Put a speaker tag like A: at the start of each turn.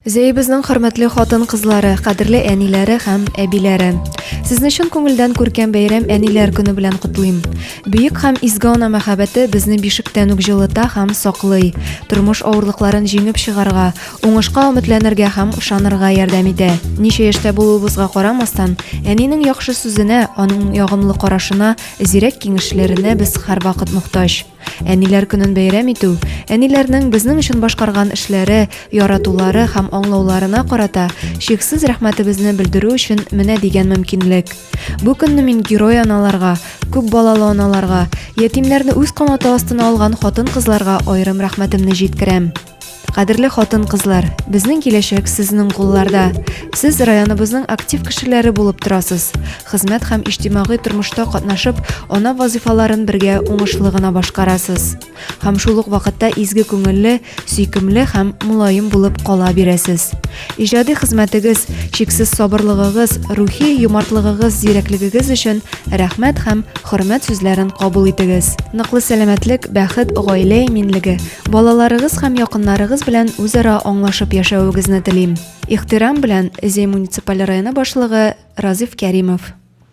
A: Зәйбезнең хөрмәтле хатын-кызлары, кадерле әниләре һәм әбиләре. Сезне чын күңелдән күркәм бәйрәм әниләр көне белән котлыйм. Бөек һәм изге ана мәхәббәте безне бишектән үк җылыта һәм саклый. Тормыш авырлыкларын җиңеп чыгарга, уңышка өметләнергә һәм ышанырга ярдәм итә. Ничә яшьтә булуыбызга карамастан, әнинең яхшы сүзенә, аның ягымлы карашына, зирәк киңәшләренә без һәрвакыт мохтаҗ. Әниләр көнен бәйрәм итү, әниләрнең безнең өчен башкарган эшләре, яратулары һәм аңлауларына карата чиксез рәхмәтебезне белдерү өчен менә дигән мөмкинлек. Бу көнне мин герой аналарга, күп балалы аналарга, ятимнәрне үз канаты астына алган хатын-кызларга аерым рәхмәтемне җиткерәм. Кадерле хатын-кызлар, безнең киләчәк сезнең кулларда. Сез районыбызның актив кешеләре булып торасыз. Хезмәт һәм иҗтимагый тормышта катнашып, ана вазифаларын бергә уңышлы гына башкарасыз. Һәм шул ук вакытта изге күңелле, сөйкемле һәм мулаим булып кала бирәсез. Иҗади хезмәтегез, чиксез сабырлыгыгыз, рухи юмартлыгыгыз, зирәклегегез өчен рәхмәт һәм хөрмәт сүзләрен кабул итегез. Ныклы сәламәтлек, бәхет, гаилә иминлеге, балаларыгыз һәм якыннарыгыз белән үзара аңлашып яшәвегезне телим. Ихтирам белән, Зәй муниципаль районы башлыгы Разиф Кәримов.